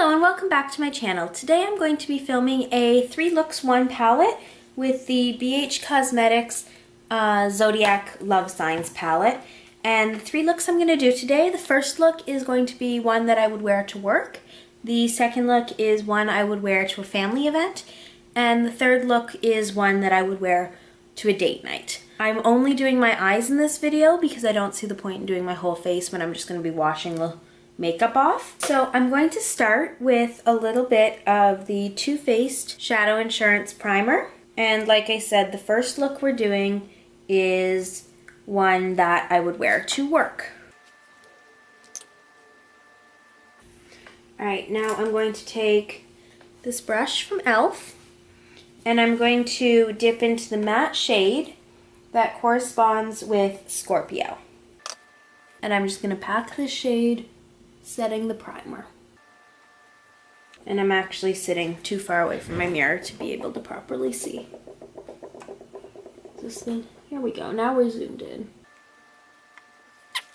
Hello and welcome back to my channel. Today I'm going to be filming a 3 Looks 1 palette with the BH Cosmetics Zodiac Love Signs palette. And the 3 looks I'm going to do today, the first look is going to be one that I would wear to work. The second look is one I would wear to a family event. And the third look is one that I would wear to a date night. I'm only doing my eyes in this video because I don't see the point in doing my whole face when I'm just going to be washing the makeup off. So I'm going to start with a little bit of the Too Faced Shadow Insurance Primer. And like I said, the first look we're doing is one that I would wear to work. Alright, now I'm going to take this brush from e.l.f. and I'm going to dip into the matte shade that corresponds with Scorpio. And I'm just going to pack this shade, setting the primer. And I'm actually sitting too far away from my mirror to be able to properly see. This thing, here we go, now we're zoomed in.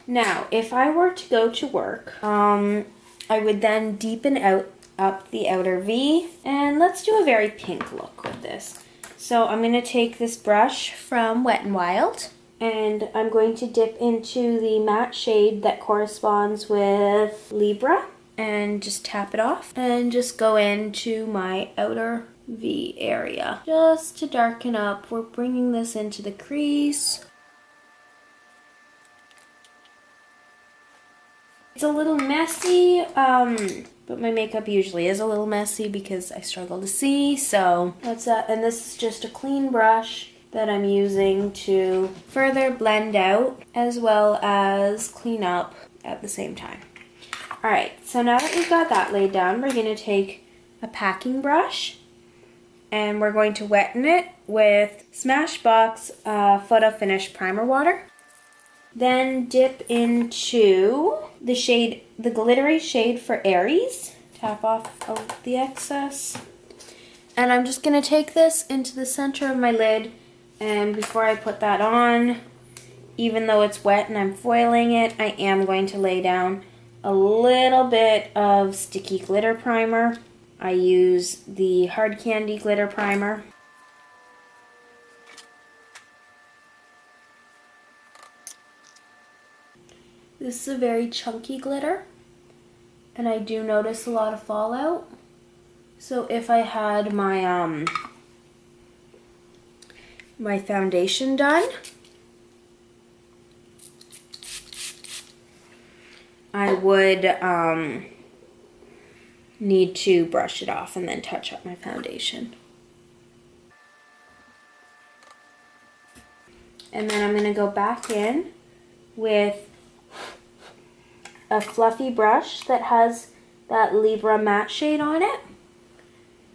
Now, if I were to go to work, I would then deepen up the outer V, and let's do a very pink look with this. So I'm going to take this brush from Wet n Wild, and I'm going to dip into the matte shade that corresponds with Libra and just tap it off and just go into my outer V area just to darken up. We're bringing this into the crease. It's a little messy, but my makeup usually is a little messy because I struggle to see, so that's that. And this is just a clean brush that I'm using to further blend out as well as clean up at the same time. Alright, so now that we've got that laid down, we're going to take a packing brush and we're going to wetten it with Smashbox Photo Finish Primer Water. Then dip into the shade, the glittery shade for Aries. Tap off the excess. And I'm just going to take this into the center of my lid. And before I put that on, even though it's wet and I'm foiling it, I am going to lay down a little bit of sticky glitter primer. I use the Hard Candy glitter primer. This is a very chunky glitter, and I do notice a lot of fallout. So if I had my my foundation done, I would need to brush it off and then touch up my foundation. And then I'm going to go back in with a fluffy brush that has that Libra matte shade on it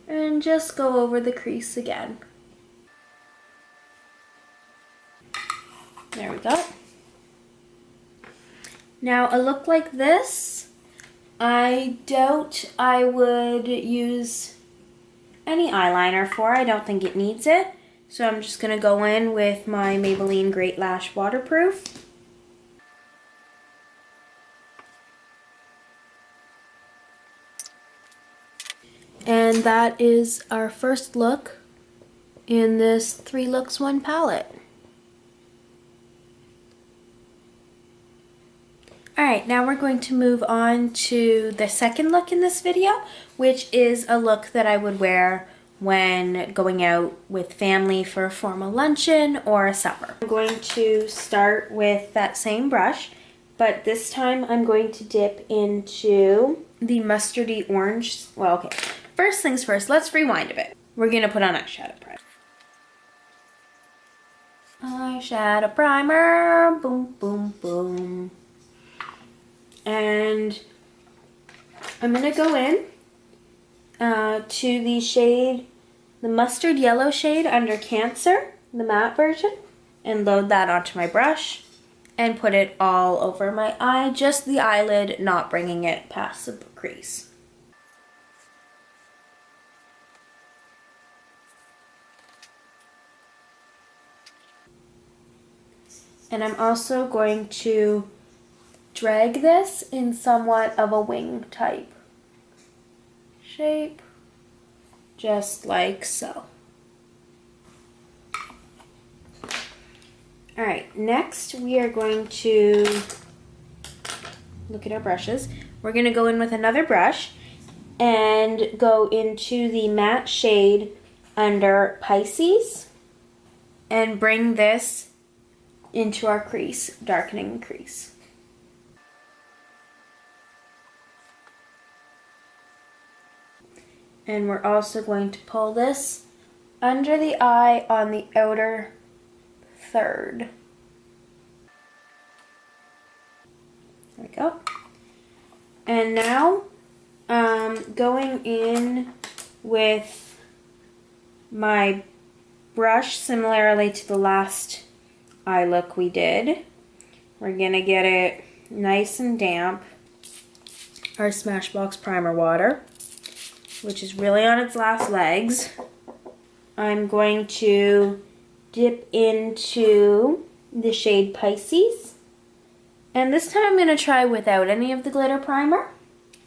and just go over the crease again. There we go. Now a look like this, I doubt I would use any eyeliner for. I don't think it needs it. So I'm just going to go in with my Maybelline Great Lash Waterproof. And that is our first look in this 3 Looks 1 palette. Alright, now we're going to move on to the second look in this video, which is a look that I would wear when going out with family for a formal luncheon or a supper. I'm going to start with that same brush, but this time I'm going to dip into the mustardy orange. Well, okay. First things first, let's rewind a bit. We're going to put on eyeshadow primer. Eyeshadow primer, boom, boom, boom. And I'm going to go in to the shade, the mustard yellow shade under Cancer, the matte version, and load that onto my brush and put it all over my eye, just the eyelid, not bringing it past the crease. And I'm also going to drag this in somewhat of a wing type. shape, just like so. All right, next we are going to look at our brushes. We're gonna go in with another brush and go into the matte shade under Pisces and bring this into our crease, darkening the crease. And we're also going to pull this under the eye on the outer third. There we go. And now going in with my brush similarly to the last eye look we did. We're gonna get it nice and damp, our Smashbox Primer Water, which is really on its last legs. I'm going to dip into the shade Pisces. And this time I'm going to try without any of the glitter primer.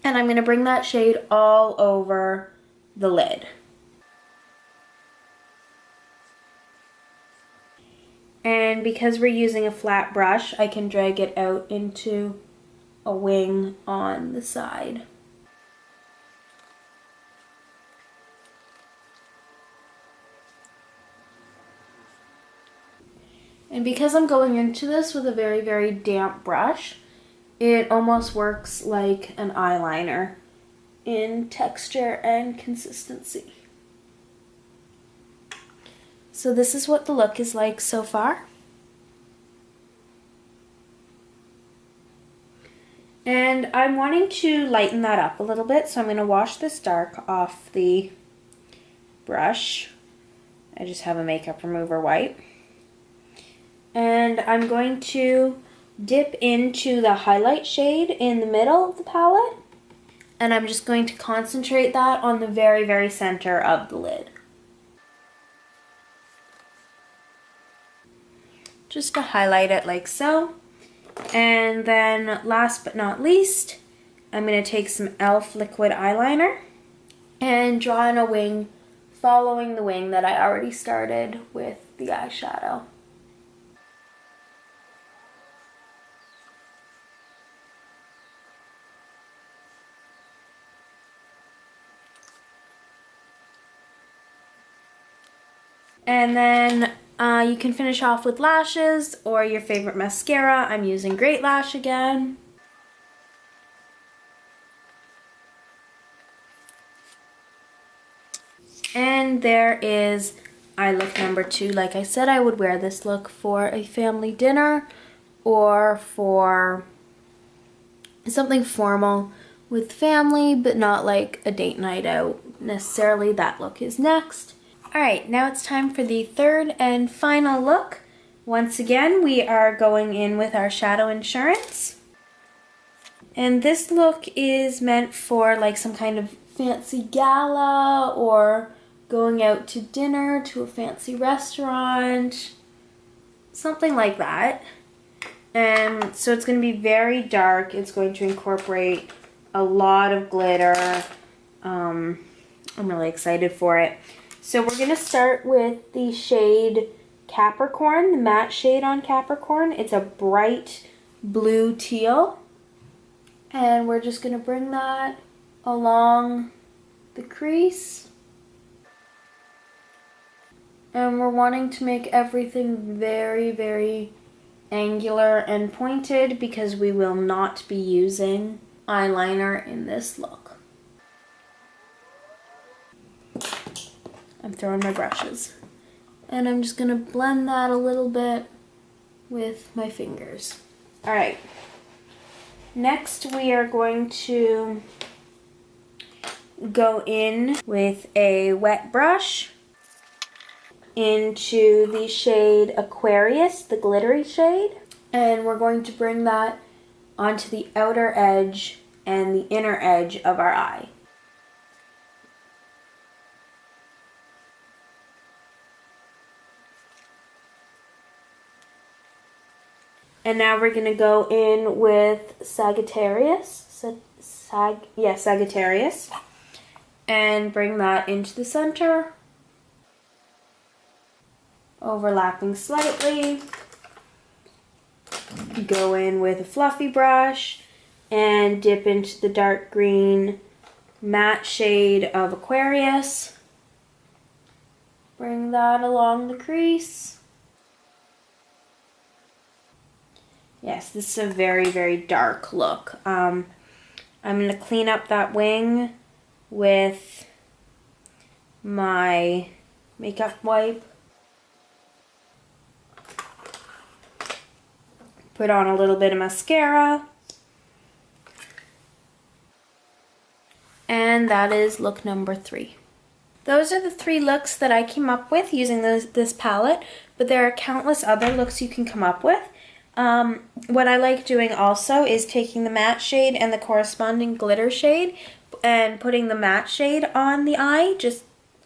And I'm going to bring that shade all over the lid. And because we're using a flat brush, I can drag it out into a wing on the side. And because I'm going into this with a very, very damp brush, it almost works like an eyeliner in texture and consistency. So this is what the look is like so far. And I'm wanting to lighten that up a little bit, so I'm going to wash this dark off the brush. I just have a makeup remover wipe. And I'm going to dip into the highlight shade in the middle of the palette. And I'm just going to concentrate that on the very, very center of the lid. Just to highlight it like so. And then last but not least, I'm going to take some e.l.f. liquid eyeliner and draw in a wing following the wing that I already started with the eyeshadow. And then you can finish off with lashes or your favorite mascara. I'm using Great Lash again. And there is eye look number 2. Like I said, I would wear this look for a family dinner or for something formal with family, but not like a date night out necessarily. That look is next. Alright, now it's time for the third and final look. Once again, we are going in with our Shadow Insurance. And this look is meant for like some kind of fancy gala or going out to dinner to a fancy restaurant, something like that. And so it's going to be very dark. It's going to incorporate a lot of glitter. I'm really excited for it. So we're going to start with the shade Capricorn, the matte shade on Capricorn. It's a bright blue teal. And we're just going to bring that along the crease. And we're wanting to make everything very, very angular and pointed because we will not be using eyeliner in this look. I'm throwing my brushes. And I'm just going to blend that a little bit with my fingers. Alright. Next we are going to go in with a wet brush into the shade Aquarius, the glittery shade. And we're going to bring that onto the outer edge and the inner edge of our eye. And now we're going to go in with Sagittarius. Sagittarius. and bring that into the center, overlapping slightly. Go in with a fluffy brush and dip into the dark green matte shade of Aquarius. Bring that along the crease. Yes, this is a very, very dark look. I'm going to clean up that wing with my makeup wipe. Put on a little bit of mascara. And that is look number 3. Those are the 3 looks that I came up with using this palette, but there are countless other looks you can come up with. What I like doing also is taking the matte shade and the corresponding glitter shade and putting the matte shade on the eye,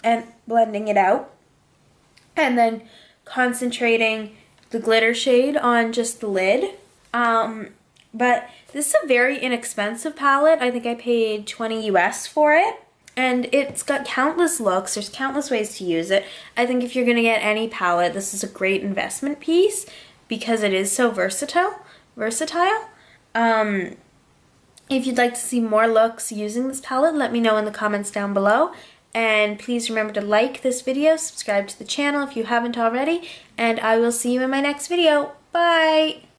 and blending it out, and then concentrating the glitter shade on just the lid. But this is a very inexpensive palette. I think I paid 20 US for it. And it's got countless looks. There's countless ways to use it. I think if you're going to get any palette, this is a great investment piece because it is so versatile. If you'd like to see more looks using this palette, let me know in the comments down below. And please remember to like this video, subscribe to the channel if you haven't already, and I will see you in my next video. Bye!